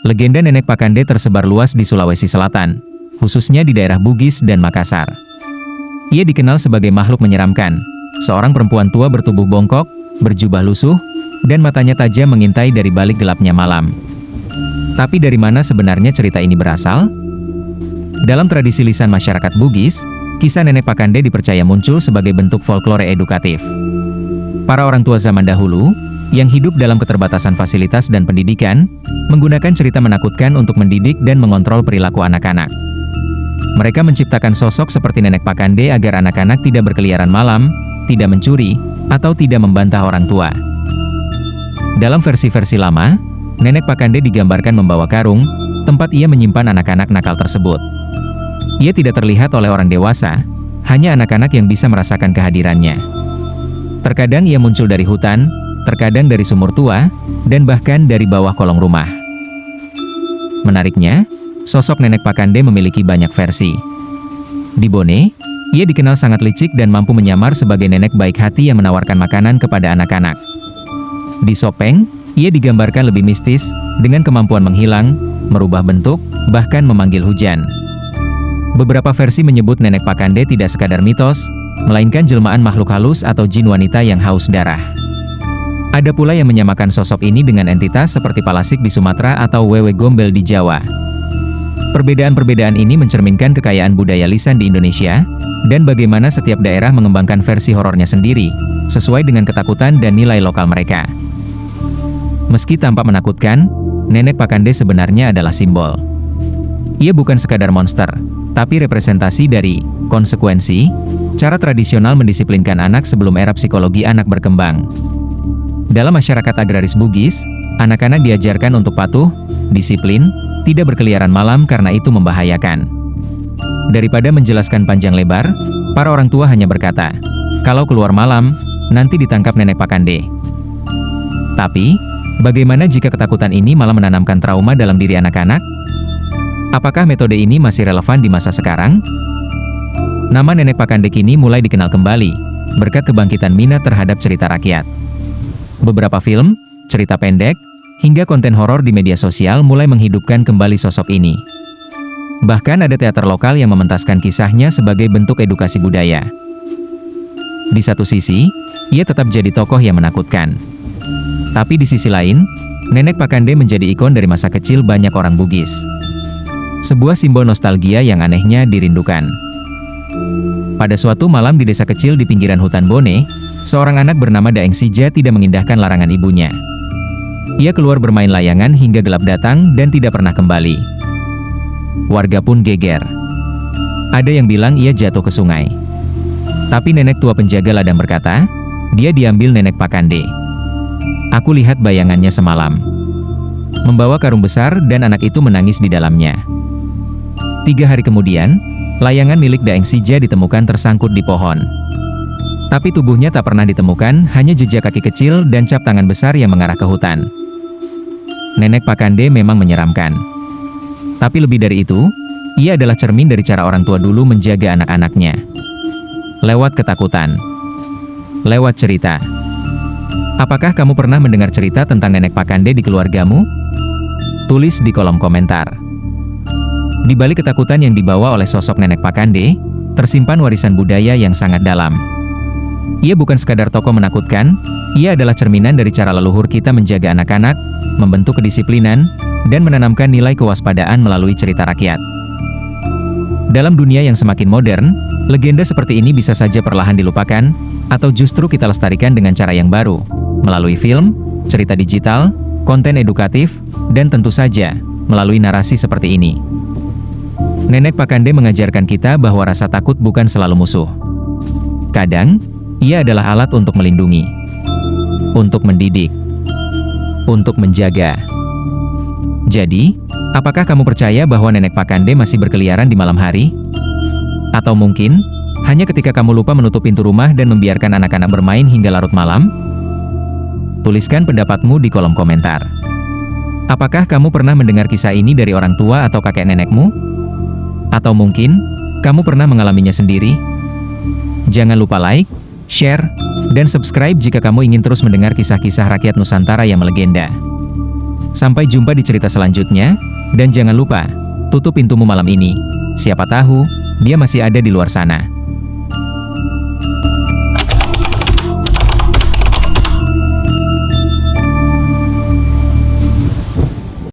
Legenda Nenek Pakande tersebar luas di Sulawesi Selatan, khususnya di daerah Bugis dan Makassar. Ia dikenal sebagai makhluk menyeramkan, seorang perempuan tua bertubuh bongkok, berjubah lusuh, dan matanya tajam mengintai dari balik gelapnya malam. Tapi dari mana sebenarnya cerita ini berasal? Dalam tradisi lisan masyarakat Bugis, kisah Nenek Pakande dipercaya muncul sebagai bentuk folklore edukatif. Para orang tua zaman dahulu, yang hidup dalam keterbatasan fasilitas dan pendidikan, menggunakan cerita menakutkan untuk mendidik dan mengontrol perilaku anak-anak. Mereka menciptakan sosok seperti Nenek Pakande agar anak-anak tidak berkeliaran malam, tidak mencuri, atau tidak membantah orang tua. Dalam versi-versi lama, Nenek Pakande digambarkan membawa karung, tempat ia menyimpan anak-anak nakal tersebut. Ia tidak terlihat oleh orang dewasa, hanya anak-anak yang bisa merasakan kehadirannya. Terkadang ia muncul dari hutan, terkadang dari sumur tua, dan bahkan dari bawah kolong rumah. Menariknya, sosok Nenek Pakande memiliki banyak versi. Di Bone, ia dikenal sangat licik dan mampu menyamar sebagai nenek baik hati yang menawarkan makanan kepada anak-anak. Di Sopeng, ia digambarkan lebih mistis, dengan kemampuan menghilang, merubah bentuk, bahkan memanggil hujan. Beberapa versi menyebut Nenek Pakande tidak sekadar mitos, melainkan jelmaan makhluk halus atau jin wanita yang haus darah. Ada pula yang menyamakan sosok ini dengan entitas seperti Palasik di Sumatera atau Wewe Gombel di Jawa. Perbedaan-perbedaan ini mencerminkan kekayaan budaya lisan di Indonesia, dan bagaimana setiap daerah mengembangkan versi horornya sendiri, sesuai dengan ketakutan dan nilai lokal mereka. Meski tampak menakutkan, Nenek Pakande sebenarnya adalah simbol. Ia bukan sekadar monster, tapi representasi dari konsekuensi, cara tradisional mendisiplinkan anak sebelum era psikologi anak berkembang. Dalam masyarakat agraris Bugis, anak-anak diajarkan untuk patuh, disiplin, tidak berkeliaran malam karena itu membahayakan. Daripada menjelaskan panjang lebar, para orang tua hanya berkata, kalau keluar malam, nanti ditangkap Nenek Pakande. Tapi, bagaimana jika ketakutan ini malah menanamkan trauma dalam diri anak-anak? Apakah metode ini masih relevan di masa sekarang? Nama Nenek Pakande kini mulai dikenal kembali, berkat kebangkitan minat terhadap cerita rakyat. Beberapa film, cerita pendek, hingga konten horor di media sosial mulai menghidupkan kembali sosok ini. Bahkan ada teater lokal yang mementaskan kisahnya sebagai bentuk edukasi budaya. Di satu sisi, ia tetap jadi tokoh yang menakutkan. Tapi di sisi lain, Nenek Pakande menjadi ikon dari masa kecil banyak orang Bugis. Sebuah simbol nostalgia yang anehnya dirindukan. Pada suatu malam di desa kecil di pinggiran hutan Bone, seorang anak bernama Daeng Sija tidak mengindahkan larangan ibunya. Ia keluar bermain layangan hingga gelap datang dan tidak pernah kembali. Warga pun geger. Ada yang bilang ia jatuh ke sungai. Tapi nenek tua penjaga ladang berkata, dia diambil Nenek Pakande. Aku lihat bayangannya semalam. Membawa karung besar dan anak itu menangis di dalamnya. 3 hari kemudian, layangan milik Daeng Sija ditemukan tersangkut di pohon. Tapi tubuhnya tak pernah ditemukan, hanya jejak kaki kecil dan cap tangan besar yang mengarah ke hutan. Nenek Pakande memang menyeramkan. Tapi lebih dari itu, ia adalah cermin dari cara orang tua dulu menjaga anak-anaknya. Lewat ketakutan. Lewat cerita. Apakah kamu pernah mendengar cerita tentang Nenek Pakande di keluargamu? Tulis di kolom komentar. Di balik ketakutan yang dibawa oleh sosok Nenek Pakande, tersimpan warisan budaya yang sangat dalam. Ia bukan sekadar tokoh menakutkan, ia adalah cerminan dari cara leluhur kita menjaga anak-anak, membentuk kedisiplinan, dan menanamkan nilai kewaspadaan melalui cerita rakyat. Dalam dunia yang semakin modern, legenda seperti ini bisa saja perlahan dilupakan, atau justru kita lestarikan dengan cara yang baru, melalui film, cerita digital, konten edukatif, dan tentu saja, melalui narasi seperti ini. Nenek Pakande mengajarkan kita bahwa rasa takut bukan selalu musuh. Kadang, ia adalah alat untuk melindungi, untuk mendidik, untuk menjaga. Jadi, apakah kamu percaya bahwa Nenek Pakande masih berkeliaran di malam hari? Atau mungkin, hanya ketika kamu lupa menutup pintu rumah dan membiarkan anak-anak bermain hingga larut malam? Tuliskan pendapatmu di kolom komentar. Apakah kamu pernah mendengar kisah ini dari orang tua atau kakek nenekmu? Atau mungkin, kamu pernah mengalaminya sendiri? Jangan lupa like, share, dan subscribe jika kamu ingin terus mendengar kisah-kisah rakyat Nusantara yang melegenda. Sampai jumpa di cerita selanjutnya, dan jangan lupa, tutup pintumu malam ini. Siapa tahu, dia masih ada di luar sana.